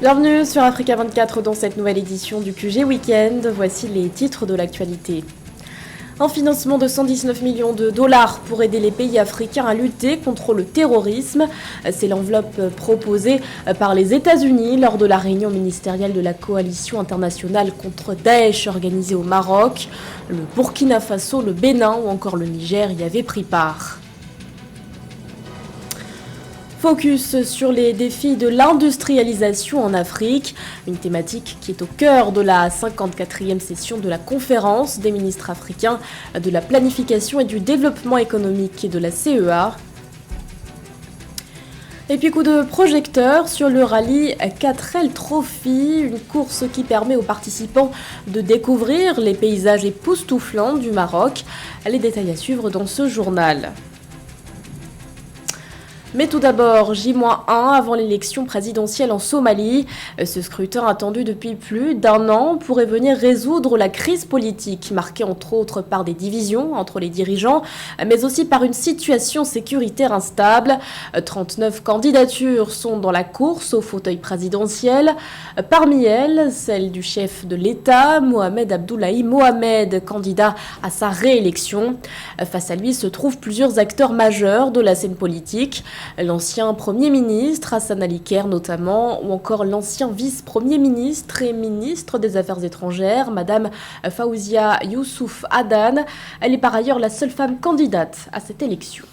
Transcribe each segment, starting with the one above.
Bienvenue sur Africa 24 dans cette nouvelle édition du QG Weekend. Voici les titres de l'actualité. Un financement de 119 millions de dollars pour aider les pays africains à lutter contre le terrorisme. C'est l'enveloppe proposée par les États-Unis lors de la réunion ministérielle de la coalition internationale contre Daesh organisée au Maroc. Le Burkina Faso, le Bénin ou encore le Niger y avaient pris part. Focus sur les défis de l'industrialisation en Afrique, une thématique qui est au cœur de la 54e session de la conférence des ministres africains de la planification et du développement économique et de la CEA. Et puis coup de projecteur sur le rallye 4L Trophy, une course qui permet aux participants de découvrir les paysages époustouflants du Maroc. Les détails à suivre dans ce journal. Mais tout d'abord, J-1 avant l'élection présidentielle en Somalie. Ce scrutin attendu depuis plus d'1 an pourrait venir résoudre la crise politique, marquée entre autres par des divisions entre les dirigeants, mais aussi par une situation sécuritaire instable. 39 candidatures sont dans la course au fauteuil présidentiel. Parmi elles, celle du chef de l'État, Mohamed Abdullahi Mohamed, candidat à sa réélection. Face à lui se trouvent plusieurs acteurs majeurs de la scène politique. L'ancien Premier ministre, Hassan Ali Kher notamment, ou encore l'ancien vice-premier ministre et ministre des Affaires étrangères, Madame Fawzia Youssouf Adan. Elle est par ailleurs la seule femme candidate à cette élection.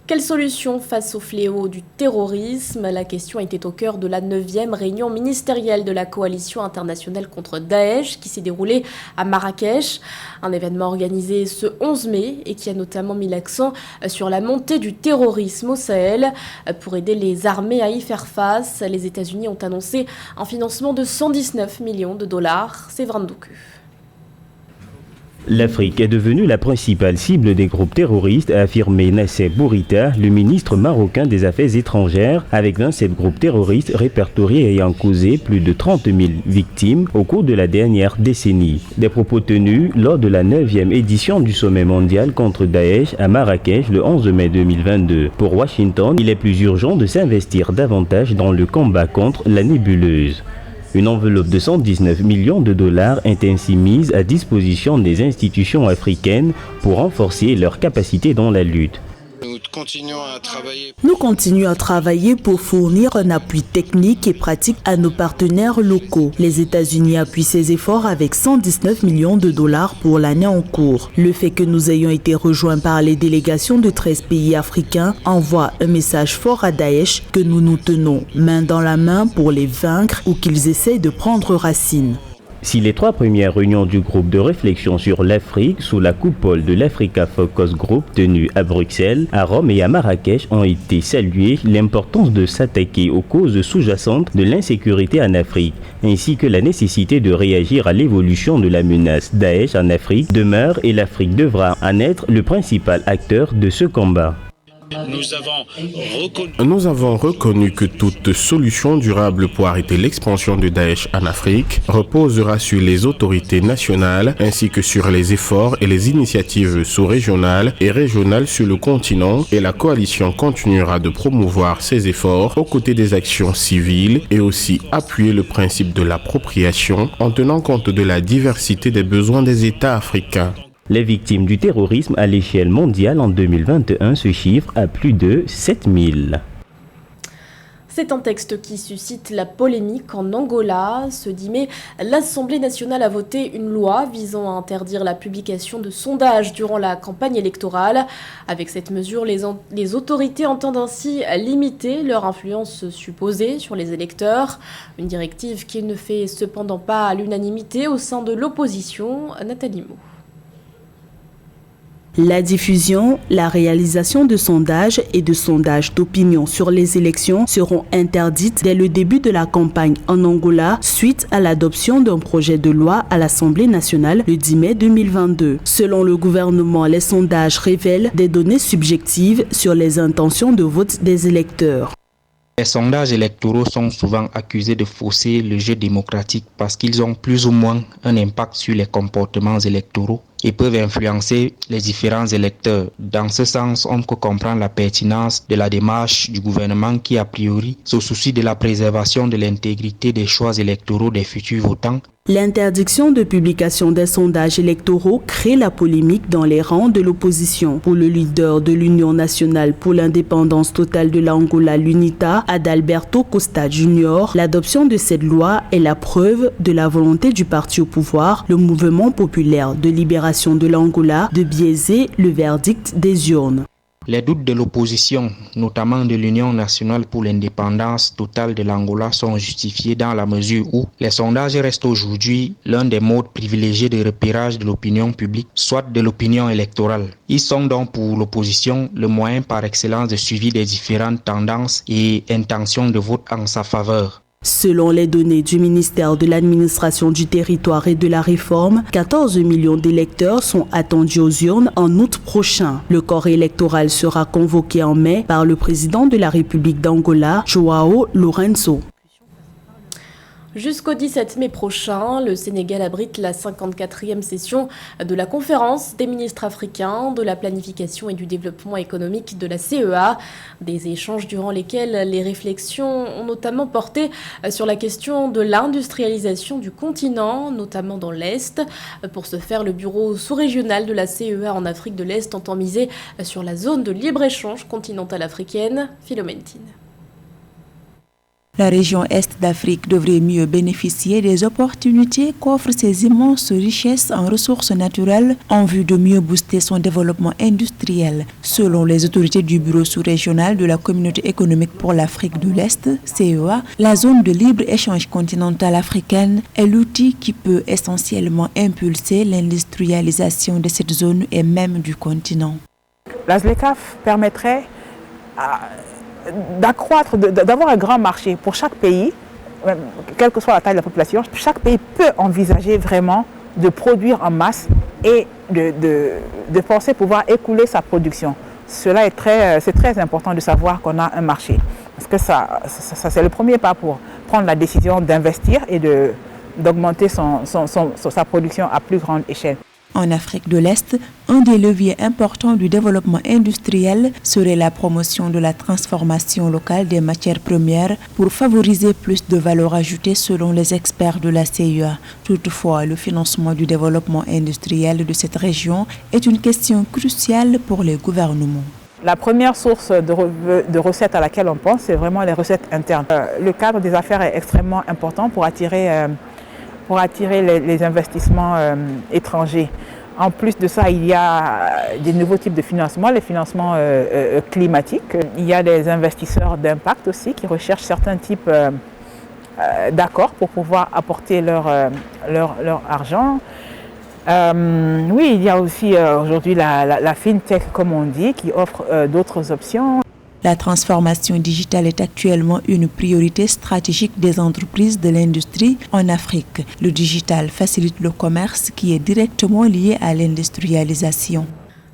Quelle solution face au fléau du terrorisme? La question était au cœur de la 9e réunion ministérielle de la coalition internationale contre Daesh qui s'est déroulée à Marrakech. Un événement organisé ce 11 mai et qui a notamment mis l'accent sur la montée du terrorisme au Sahel. Pour aider les armées à y faire face, les États-Unis ont annoncé un financement de 119 millions de dollars. C'est Vrandouke. L'Afrique est devenue la principale cible des groupes terroristes, a affirmé Nasser Bourita, le ministre marocain des Affaires étrangères, avec 27 groupes terroristes répertoriés ayant causé plus de 30 000 victimes au cours de la dernière décennie. Des propos tenus lors de la 9e édition du sommet mondial contre Daesh à Marrakech le 11 mai 2022. Pour Washington, il est plus urgent de s'investir davantage dans le combat contre la nébuleuse. Une enveloppe de 119 millions de dollars est ainsi mise à disposition des institutions africaines pour renforcer leurs capacités dans la lutte. Nous continuons à travailler pour fournir un appui technique et pratique à nos partenaires locaux. Les États-Unis appuient ces efforts avec 119 millions de dollars pour l'année en cours. Le fait que nous ayons été rejoints par les délégations de 13 pays africains envoie un message fort à Daesh que nous nous tenons main dans la main pour les vaincre ou qu'ils essayent de prendre racine. Si les 3 premières réunions du groupe de réflexion sur l'Afrique sous la coupole de l'Africa Focus Group tenues à Bruxelles, à Rome et à Marrakech ont été saluées, l'importance de s'attaquer aux causes sous-jacentes de l'insécurité en Afrique, ainsi que la nécessité de réagir à l'évolution de la menace Daesh en Afrique demeure et l'Afrique devra en être le principal acteur de ce combat. Nous avons reconnu que toute solution durable pour arrêter l'expansion de Daesh en Afrique reposera sur les autorités nationales ainsi que sur les efforts et les initiatives sous-régionales et régionales sur le continent, et la coalition continuera de promouvoir ces efforts aux côtés des actions civiles et aussi appuyer le principe de l'appropriation en tenant compte de la diversité des besoins des États africains. Les victimes du terrorisme à l'échelle mondiale en 2021 se chiffrent à plus de 7000. C'est un texte qui suscite la polémique en Angola. Ce 10 mai, l'Assemblée nationale a voté une loi visant à interdire la publication de sondages durant la campagne électorale. Avec cette mesure, les autorités entendent ainsi limiter leur influence supposée sur les électeurs. Une directive qui ne fait cependant pas l'unanimité au sein de l'opposition. Nathalie Mo. La diffusion, la réalisation de sondages et de sondages d'opinion sur les élections seront interdites dès le début de la campagne en Angola suite à l'adoption d'un projet de loi à l'Assemblée nationale le 10 mai 2022. Selon le gouvernement, les sondages révèlent des données subjectives sur les intentions de vote des électeurs. Les sondages électoraux sont souvent accusés de fausser le jeu démocratique parce qu'ils ont plus ou moins un impact sur les comportements électoraux et peuvent influencer les différents électeurs. Dans ce sens, on peut comprendre la pertinence de la démarche du gouvernement qui, a priori, se soucie de la préservation de l'intégrité des choix électoraux des futurs votants. L'interdiction de publication des sondages électoraux crée la polémique dans les rangs de l'opposition. Pour le leader de l'Union nationale pour l'indépendance totale de l'Angola, l'UNITA, Adalberto Costa Jr., l'adoption de cette loi est la preuve de la volonté du parti au pouvoir, le Mouvement populaire de libération de l'Angola, de biaiser le verdict des urnes. Les doutes de l'opposition, notamment de l'Union nationale pour l'indépendance totale de l'Angola, sont justifiés dans la mesure où les sondages restent aujourd'hui l'un des modes privilégiés de repérage de l'opinion publique, soit de l'opinion électorale. Ils sont donc pour l'opposition le moyen par excellence de suivi des différentes tendances et intentions de vote en sa faveur. Selon les données du ministère de l'Administration du Territoire et de la Réforme, 14 millions d'électeurs sont attendus aux urnes en août prochain. Le corps électoral sera convoqué en mai par le président de la République d'Angola, João Lourenço. Jusqu'au 17 mai prochain, le Sénégal abrite la 54e session de la conférence des ministres africains de la planification et du développement économique de la CEA. Des échanges durant lesquels les réflexions ont notamment porté sur la question de l'industrialisation du continent, notamment dans l'Est. Pour ce faire, le bureau sous-régional de la CEA en Afrique de l'Est entend miser sur la zone de libre-échange continentale africaine. Philomentine. La région Est d'Afrique devrait mieux bénéficier des opportunités qu'offrent ces immenses richesses en ressources naturelles en vue de mieux booster son développement industriel. Selon les autorités du bureau sous-régional de la Communauté économique pour l'Afrique de l'Est, CEA, la zone de libre-échange continentale africaine est l'outil qui peut essentiellement impulser l'industrialisation de cette zone et même du continent. La ZLECAf permettrait d'accroître, d'avoir un grand marché pour chaque pays, quelle que soit la taille de la population. Chaque pays peut envisager vraiment de produire en masse et de penser pouvoir écouler sa production. C'est très important de savoir qu'on a un marché. Parce que ça c'est le premier pas pour prendre la décision d'investir et d'augmenter sa production à plus grande échelle. En Afrique de l'Est, un des leviers importants du développement industriel serait la promotion de la transformation locale des matières premières pour favoriser plus de valeur ajoutée selon les experts de la CEA. Toutefois, le financement du développement industriel de cette région est une question cruciale pour les gouvernements. La première source de recettes à laquelle on pense, c'est vraiment les recettes internes. Le cadre des affaires est extrêmement important pour attirer les investissements étrangers. En plus de ça, il y a des nouveaux types de financement, les financements climatiques. Il y a des investisseurs d'impact aussi qui recherchent certains types d'accords pour pouvoir apporter leur argent. Oui, il y a aussi aujourd'hui la FinTech, comme on dit, qui offre d'autres options. La transformation digitale est actuellement une priorité stratégique des entreprises de l'industrie en Afrique. Le digital facilite le commerce qui est directement lié à l'industrialisation.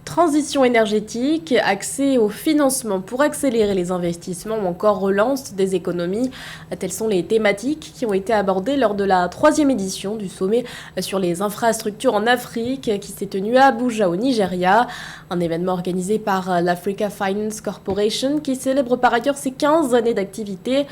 Transition énergétique, accès au financement pour accélérer les investissements ou encore relance des économies. Telles sont les thématiques qui ont été abordées lors de la 3e édition du sommet sur les infrastructures en Afrique qui s'est tenu à Abuja au Nigeria. Un événement organisé par l'Africa Finance Corporation qui célèbre par ailleurs ses 15 années d'activité.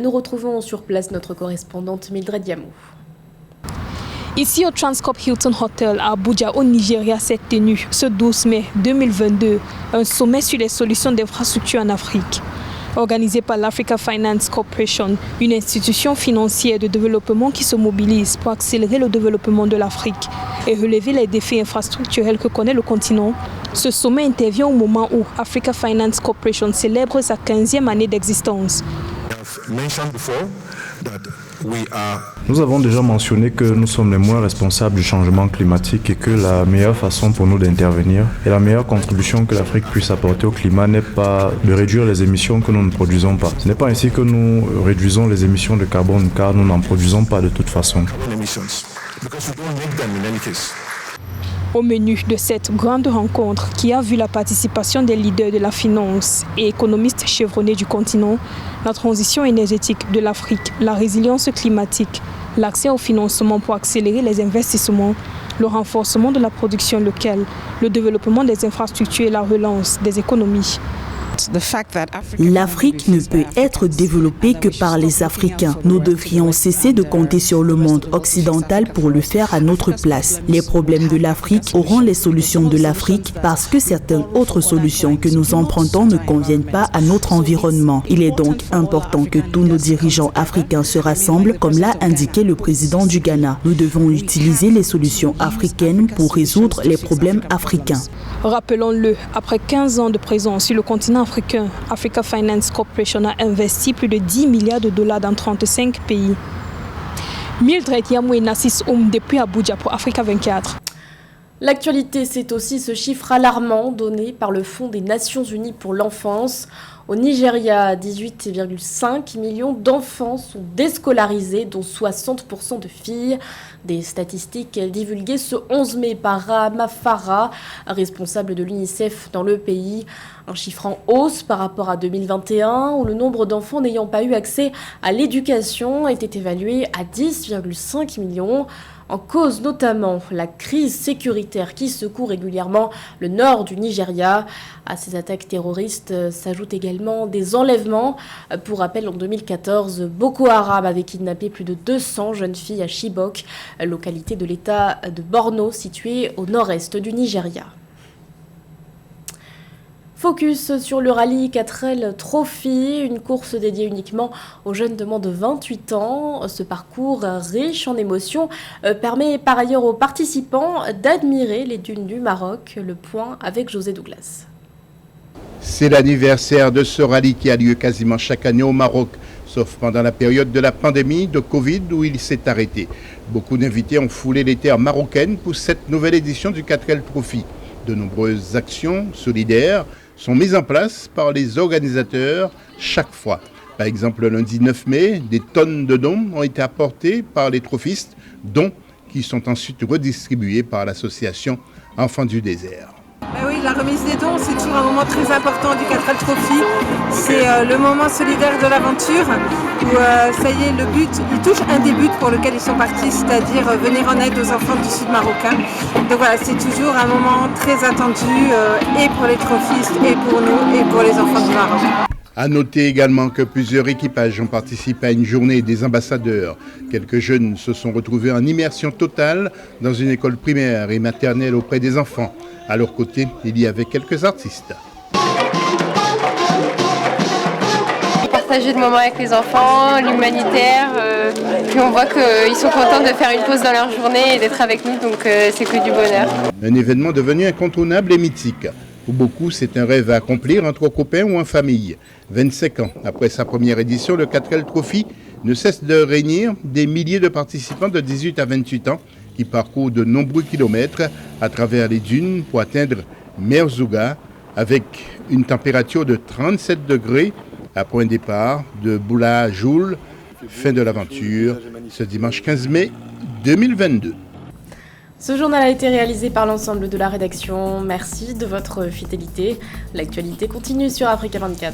Nous retrouvons sur place notre correspondante Mildred Diamou. Ici au Transcorp Hilton Hotel à Abuja au Nigeria s'est tenu ce 12 mai 2022 un sommet sur les solutions d'infrastructure en Afrique. Organisé par l'Africa Finance Corporation, une institution financière de développement qui se mobilise pour accélérer le développement de l'Afrique et relever les défis infrastructurels que connaît le continent, ce sommet intervient au moment où Africa Finance Corporation célèbre sa 15e année d'existence. Nous avons déjà mentionné que nous sommes les moins responsables du changement climatique et que la meilleure façon pour nous d'intervenir et la meilleure contribution que l'Afrique puisse apporter au climat n'est pas de réduire les émissions que nous ne produisons pas. Ce n'est pas ainsi que nous réduisons les émissions de carbone car nous n'en produisons pas de toute façon. Au menu de cette grande rencontre qui a vu la participation des leaders de la finance et économistes chevronnés du continent, la transition énergétique de l'Afrique, la résilience climatique, l'accès au financement pour accélérer les investissements, le renforcement de la production locale, le développement des infrastructures et la relance des économies. L'Afrique ne peut être développée que par les Africains. Nous devrions cesser de compter sur le monde occidental pour le faire à notre place. Les problèmes de l'Afrique auront les solutions de l'Afrique parce que certaines autres solutions que nous empruntons ne conviennent pas à notre environnement. Il est donc important que tous nos dirigeants africains se rassemblent, comme l'a indiqué le président du Ghana. Nous devons utiliser les solutions africaines pour résoudre les problèmes africains. Rappelons-le, après 15 ans de présence sur le continent africain, Africa Finance Corporation a investi plus de 10 milliards de dollars dans 35 pays. Mildred Yamou et Nassis Oum depuis Abuja pour Africa 24. L'actualité, c'est aussi ce chiffre alarmant donné par le Fonds des Nations Unies pour l'enfance. Au Nigeria, 18,5 millions d'enfants sont déscolarisés, dont 60% de filles. Des statistiques divulguées ce 11 mai par Rahama Farah, responsable de l'UNICEF dans le pays. Un chiffre en hausse par rapport à 2021, où le nombre d'enfants n'ayant pas eu accès à l'éducation était évalué à 10,5 millions. En cause notamment la crise sécuritaire qui secoue régulièrement le nord du Nigeria. À ces attaques terroristes s'ajoutent également des enlèvements. Pour rappel, en 2014, Boko Haram avait kidnappé plus de 200 jeunes filles à Chibok, localité de l'état de Borno située au nord-est du Nigeria. Focus sur le rallye 4L Trophy, une course dédiée uniquement aux jeunes de moins de 28 ans. Ce parcours riche en émotions permet par ailleurs aux participants d'admirer les dunes du Maroc. Le point avec José Douglas. C'est l'anniversaire de ce rallye qui a lieu quasiment chaque année au Maroc, sauf pendant la période de la pandémie de Covid où il s'est arrêté. Beaucoup d'invités ont foulé les terres marocaines pour cette nouvelle édition du 4L Trophy. De nombreuses actions solidaires sont mises en place par les organisateurs chaque fois. Par exemple, le lundi 9 mai, des tonnes de dons ont été apportées par les trophistes, dons qui sont ensuite redistribués par l'association Enfants du désert. Oui, la remise des dons, c'est toujours un moment très important du 4L Trophy. C'est le moment solidaire de l'aventure où ça y est, le but, ils touchent un des buts pour lequel ils sont partis, c'est-à-dire venir en aide aux enfants du sud marocain. Donc voilà, c'est toujours un moment très attendu et pour les trophistes et pour nous et pour les enfants du Maroc. À noter également que plusieurs équipages ont participé à une journée des ambassadeurs. Quelques jeunes se sont retrouvés en immersion totale dans une école primaire et maternelle auprès des enfants. À leur côté, il y avait quelques artistes. Partager de moments avec les enfants, l'humanitaire, puis on voit qu'ils sont contents de faire une pause dans leur journée et d'être avec nous, donc c'est que du bonheur. Un événement devenu incontournable et mythique. Pour beaucoup, c'est un rêve à accomplir entre copains ou en famille. 25 ans après sa première édition, le 4L Trophy ne cesse de réunir des milliers de participants de 18 à 28 ans qui parcourent de nombreux kilomètres à travers les dunes pour atteindre Merzouga avec une température de 37 degrés à point départ de Boula Joul. Fin de l'aventure ce dimanche 15 mai 2022. Ce journal a été réalisé par l'ensemble de la rédaction. Merci de votre fidélité. L'actualité continue sur Africa 24.